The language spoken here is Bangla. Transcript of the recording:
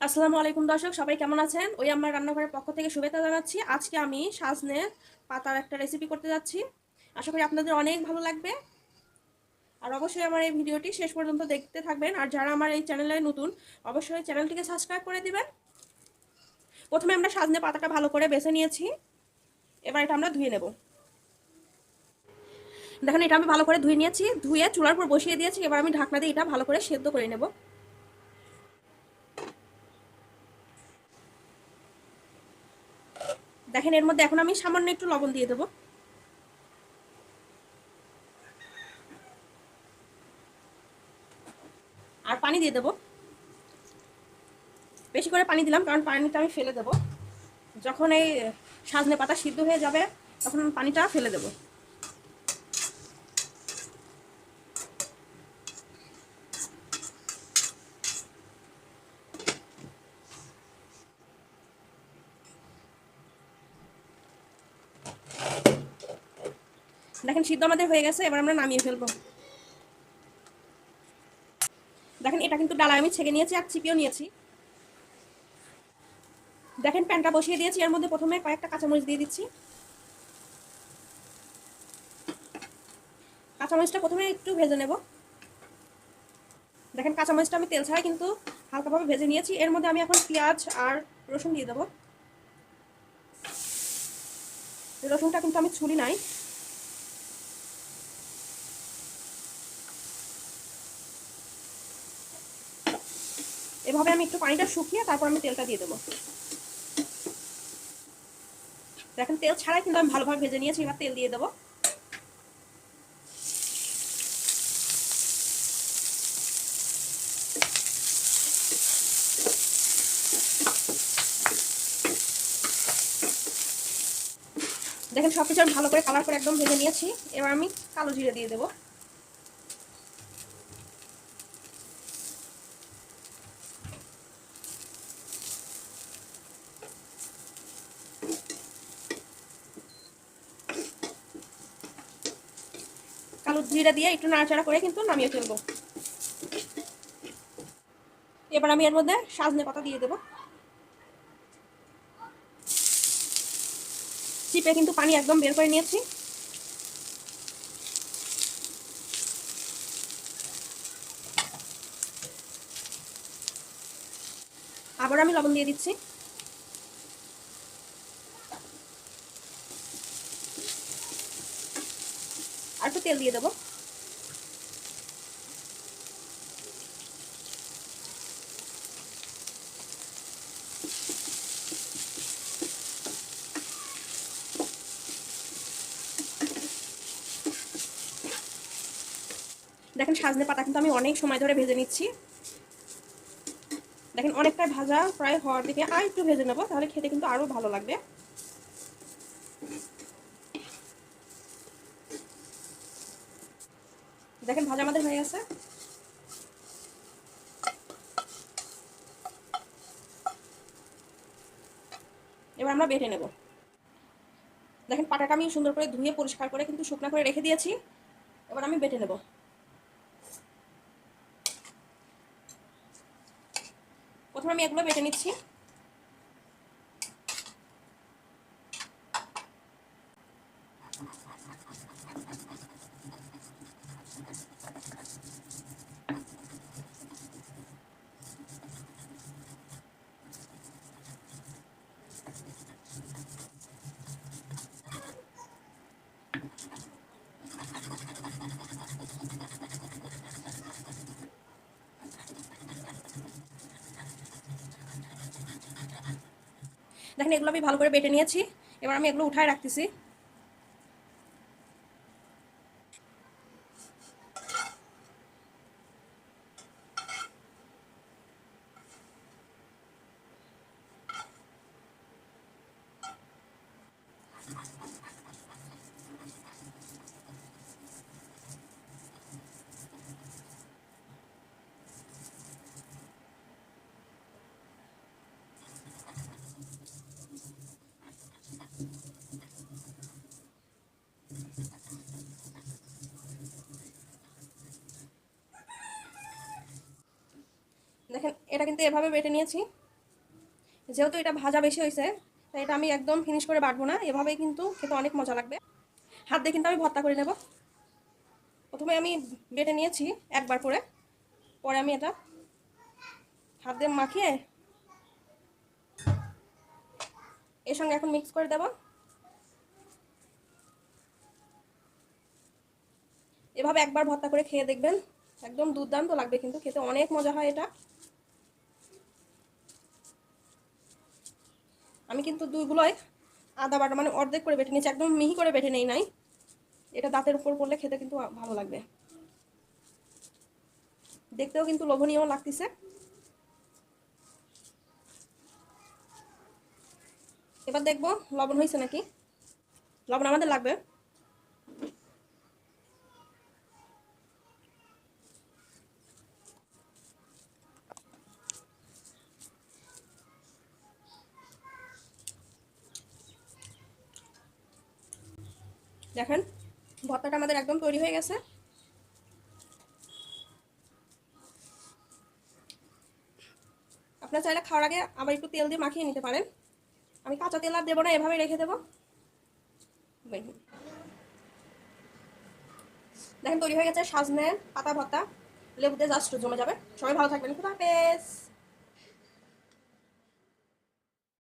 আসসালামু আলাইকুম দর্শক, সবাই কেমন আছেন? ওই আমার রান্নাঘরের পক্ষ থেকে শুভেচ্ছা জানাচ্ছি। আজকে আমি সাজনে পাতার একটা রেসিপি করতে যাচ্ছি। আশা করি আপনাদের অনেক ভালো লাগবে। আর অবশ্যই আমার এই ভিডিওটি শেষ পর্যন্ত দেখতে থাকবেন। আর যারা আমার এই চ্যানেলে নতুন, অবশ্যই চ্যানেলটিকে সাবস্ক্রাইব করে দিবেন। প্রথমে আমরা সাজনে পাতাটা ভালো করে বেছে নিয়েছি। এবার এটা আমরা ধুয়ে নেব। দেখেন, এটা আমি ভালো করে ধুয়ে নিয়েছি। ধুয়ে চুলার উপর বসিয়ে দিয়েছি। এবার আমি ঢাকনা দিয়ে এটা ভালো করে সেদ্ধ করে নেব। দেখেন, এর মধ্যে এখন আমি সামান্য একটু লবণ দিয়ে দেবো। আর পানি দিয়ে দেবো। বেশি করে পানি দিলাম, কারণ পানিটা আমি ফেলে দেবো। যখন এই সজনে পাতা সিদ্ধ হয়ে যাবে তখন পানিটা ফেলে দেব। দেখেন, সিদ্ধ আমাদের হয়ে গেছে। এবার আমরা নামিয়ে ফেলবো। দেখেন, এটা কিন্তু ডালায় আমি ছেঁকে নিয়েছি আর চিপিও নিয়েছি। দেখেন, প্যানটা বসিয়ে দিয়েছি। এর মধ্যে প্রথমে কয়েকটা কাঁচামরিচ দিয়ে দিচ্ছি। কাঁচামরিচটা প্রথমে একটু ভেজে নেব। দেখেন, কাঁচামরিচটা আমি তেল ছাড়াই কিন্তু হালকাভাবে ভেজে নিয়েছি। এর মধ্যে আমি এখন পেঁয়াজ আর রসুন দিয়ে দেবো। রসুনটা কিন্তু আমি ছুরি নাই। এভাবে আমি একটু পানিটা শুকিয়ে তারপর আমি তেলটা দিয়ে দেবো। দেখেন, তেল ছাড়াই কিন্তু আমি ভালোভাবে ভেজে নিয়েছি। এবার তেল দিয়ে দেবো। দেখেন, সবকিছু আমি ভালো করে কালার করে একদম ভেজে নিয়েছি। এবার আমি কালো জিরে দিয়ে দেবো। কালো জিরা দিয়ে একটু নাড়াচাড়া করে কিন্তু নামিয়ে ফেলবো। এবার আমি এর মধ্যে সজনে পাতা দিয়ে দেবো। চিপে কিন্তু পানি একদম বের করে নিয়েছি। আবার আমি লবণ দিয়ে দিচ্ছি। আর একটু তেল দিয়ে দেবো। দেখেন, সজনে পাতা কিন্তু আমি অনেক সময় ধরে ভেজে নিচ্ছি। দেখেন, অনেকটা ভাজা প্রায় হওয়ার দিকে। আর একটু ভেজে নেবো, তাহলে খেতে কিন্তু আরো ভালো লাগবে। দেখেন, ভাজা আমাদের হয়ে গেছে। এবার আমরা বেটে নেব। দেখেন, পাটাটা আমি সুন্দর করে ধুয়ে পরিষ্কার করে কিন্তু শুকনো করে রেখে দিয়েছি। এবার আমি বেটে নেব। প্রথমে আমি এগুলো বেটে নিচ্ছি। দেখেন, এগুলো আমি ভালো করে বেটে নিয়েছি। এবার আমি এগুলো উঠায় রাখতেছি। দেখেন, এটা কিন্তু এভাবে বেটে নিয়েছি। যেহেতু এটা ভাজা বেশি হয়েছে, তাই এটা আমি একদম ফিনিশ করে বাটবো না, এভাবেই কিন্তু খেতে অনেক মজা লাগবে। হাত দিয়ে কিন্তু আমি ভর্তা করে নেব। প্রথমে আমি বেটে নিয়েছি একবার করে, পরে আমি এটা হাত দিয়ে মাখিয়ে এর সঙ্গে এখন মিক্স করে দেব। এভাবে একবার ভর্তা করে খেয়ে দেখবেন, একদম দুর্দান্ত লাগবে, কিন্তু খেতে অনেক মজা হয় এটা। আমি কিন্তু দুইগুলোই আদা বাটা মানে অর্ধেক করে বেটে নিয়েছি, একদম মিহি করে বেটে নেই নাই। এটা দাঁতের উপর পড়লে খেতে কিন্তু ভালো লাগবে, দেখতেও কিন্তু লোভনীয় লাগতেছে। এবার দেখবো লবণ হয়েছে নাকি। লবণ আমাদের লাগবে। দেখেন ভর্তাটা আমাদের একদম তৈরি হয়ে গেছে। আপনারা চাইলে খাওয়ার আগে আবার একটু তেল দিয়ে মাখিয়ে নিতে পারেন। আমি কাঁচা তেল আর দেবো না, এভাবে রেখে দেবো। দেখেন তৈরি হয়ে গেছে সাজনে পাতা ভর্তা, লেবুতে জাস্ট জমে যাবে। সবাই ভালো থাকবেন, খুদা হাফেজ।